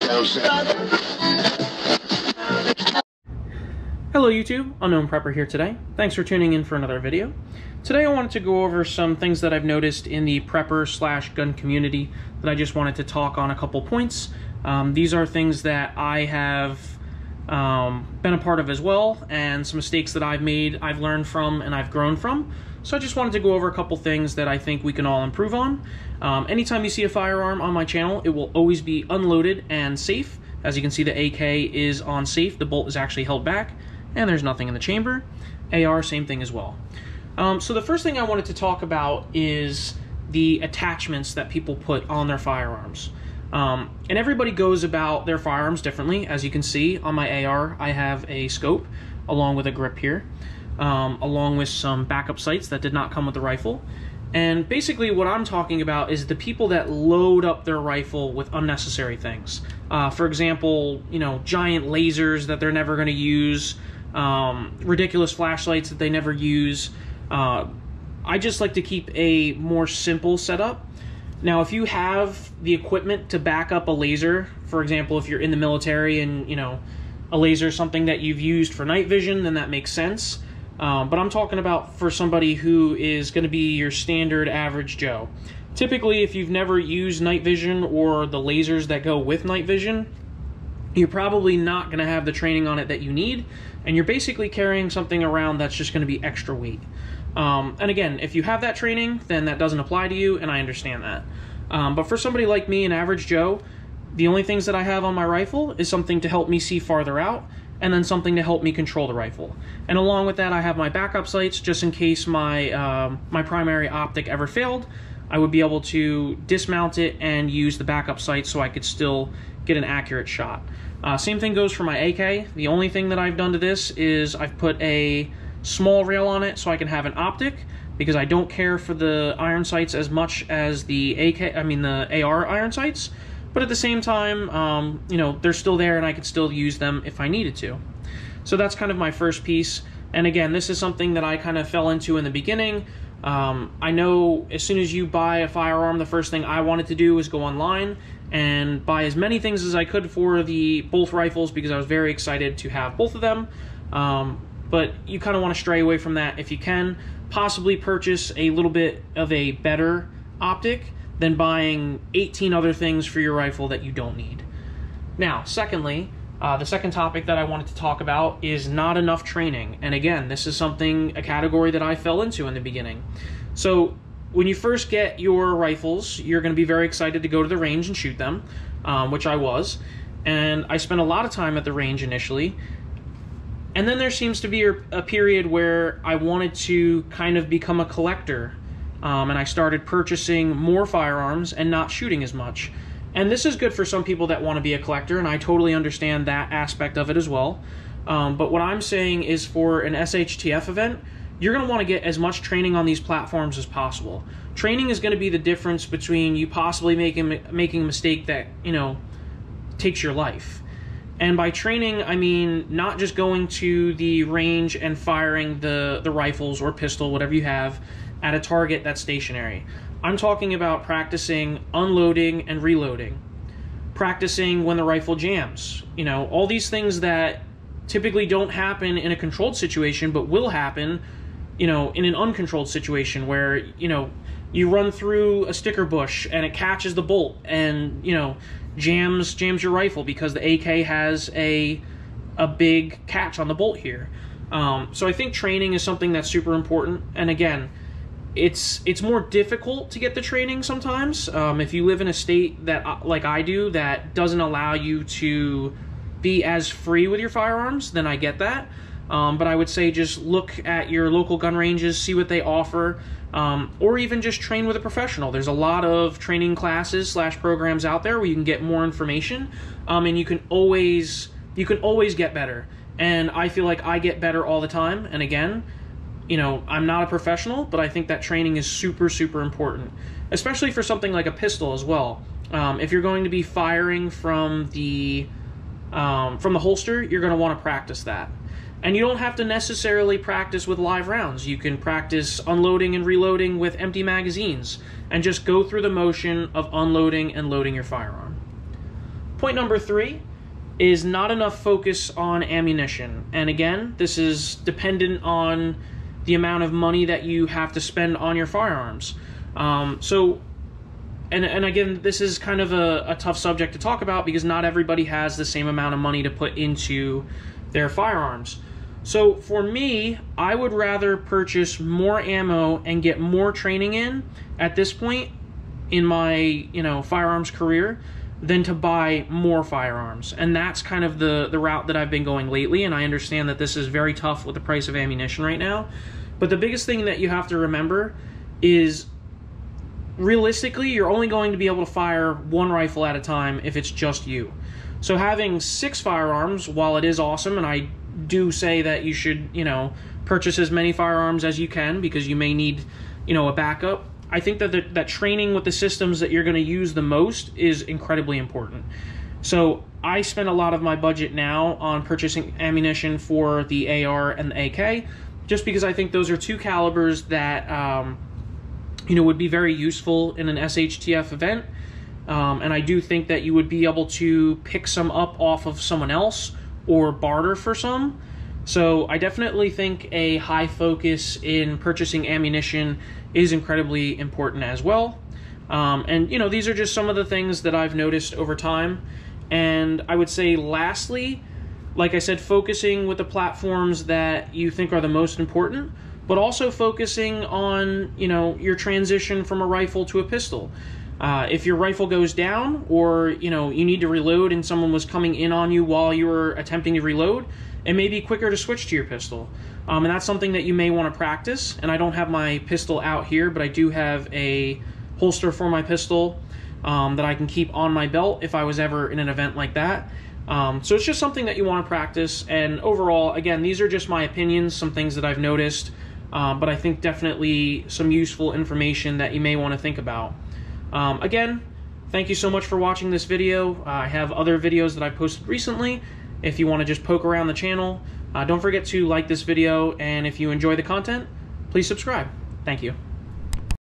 Hello YouTube, Unknown Prepper here today. Thanks for tuning in for another video. Today I wanted to go over some things that I've noticed in the prepper/gun community that I just wanted to talk on a couple points. These are things that I have been a part of as well, and some mistakes that I've made, I've learned from, and I've grown from. So I just wanted to go over a couple things that I think we can all improve on. Anytime you see a firearm on my channel, it will always be unloaded and safe. As you can see, the AK is on safe, the bolt is actually held back, and there's nothing in the chamber. AR, same thing as well. So the first thing I wanted to talk about is the attachments that people put on their firearms. And everybody goes about their firearms differently. As you can see on my AR, I have a scope along with a grip here, along with some backup sights that did not come with the rifle. And basically what I'm talking about is the people that load up their rifle with unnecessary things. For example, you know, giant lasers that they're never going to use, ridiculous flashlights that they never use. I just like to keep a more simple setup. Now, if you have the equipment to back up a laser, for example, if you're in the military and, you know, a laser is something that you've used for night vision, then that makes sense. But I'm talking about for somebody who is going to be your standard average Joe. Typically, if you've never used night vision or the lasers that go with night vision, you're probably not going to have the training on it that you need, and you're basically carrying something around that's just going to be extra weight. And again, if you have that training, then that doesn't apply to you, and I understand that. But for somebody like me, an average Joe, the only things that I have on my rifle is something to help me see farther out, and then something to help me control the rifle. And along with that, I have my backup sights, just in case my, my primary optic ever failed. I would be able to dismount it and use the backup sights so I could still get an accurate shot. Same thing goes for my AK. The only thing that I've done to this is I've put a small rail on it so I can have an optic, because I don't care for the iron sights as much as the AR iron sights. But at the same time, you know, they're still there and I could still use them if I needed to. So that's kind of my first piece. And again, this is something that I kind of fell into in the beginning. I know as soon as you buy a firearm, the first thing I wanted to do was go online and buy as many things as I could for both rifles, because I was very excited to have both of them. But you kind of want to stray away from that if you can. Possibly purchase a little bit of a better optic than buying 18 other things for your rifle that you don't need. Now, secondly, the second topic that I wanted to talk about is not enough training. And again, this is a category that I fell into in the beginning. So when you first get your rifles, you're going to be very excited to go to the range and shoot them, which I was. And I spent a lot of time at the range initially. And then there seems to be a period where I wanted to kind of become a collector. And I started purchasing more firearms and not shooting as much. And this is good for some people that want to be a collector, and I totally understand that aspect of it as well. But what I'm saying is, for an SHTF event, you're going to want to get as much training on these platforms as possible. Training is going to be the difference between you possibly making a mistake that, you know, takes your life. And by training, I mean not just going to the range and firing the rifles or pistol, whatever you have, at a target that's stationary. I'm talking about practicing unloading and reloading, practicing when the rifle jams, you know, all these things that typically don't happen in a controlled situation, but will happen, you know, in an uncontrolled situation where, you know, you run through a sticker bush and it catches the bolt and, you know, jams your rifle because the AK has a big catch on the bolt here. So I think training is something that's super important. And again, it's more difficult to get the training sometimes. If you live in a state that, like I do, that doesn't allow you to be as free with your firearms, then I get that. But I would say just look at your local gun ranges, see what they offer, or even just train with a professional. There's a lot of training classes / programs out there where you can get more information, and you can always get better. And I feel like I get better all the time. And again, you know, I'm not a professional, but I think that training is super, super important, especially for something like a pistol as well. If you're going to be firing from the holster, you're going to want to practice that. And you don't have to necessarily practice with live rounds. You can practice unloading and reloading with empty magazines and just go through the motion of unloading and loading your firearm. Point number 3 is not enough focus on ammunition. And again, this is dependent on the amount of money that you have to spend on your firearms. And again, this is kind of a tough subject to talk about because not everybody has the same amount of money to put into their firearms. So for me, I would rather purchase more ammo and get more training in at this point in my firearms career than to buy more firearms. And that's kind of the route that I've been going lately, and I understand that this is very tough with the price of ammunition right now. But the biggest thing that you have to remember is realistically, you're only going to be able to fire one rifle at a time if it's just you. So having 6 firearms, while it is awesome, and I do say that you should, purchase as many firearms as you can because you may need, a backup, I think that that training with the systems that you're going to use the most is incredibly important. So I spend a lot of my budget now on purchasing ammunition for the AR and the AK, just because I think those are 2 calibers that would be very useful in an SHTF event. And I do think that you would be able to pick some up off of someone else or barter for some. So I definitely think a high focus in purchasing ammunition is incredibly important as well. And these are just some of the things that I've noticed over time. And I would say lastly, like I said, focusing with the platforms that you think are the most important, but also focusing on, your transition from a rifle to a pistol. If your rifle goes down or, you need to reload and someone was coming in on you while you were attempting to reload, it may be quicker to switch to your pistol. And that's something that you may want to practice. And I don't have my pistol out here, but I do have a holster for my pistol that I can keep on my belt if I was ever in an event like that. So it's just something that you want to practice. And overall, again, these are just my opinions, some things that I've noticed. But I think definitely some useful information that you may want to think about. Again, thank you so much for watching this video. I have other videos that I posted recently if you want to just poke around the channel. Don't forget to like this video, and if you enjoy the content, please subscribe. Thank you.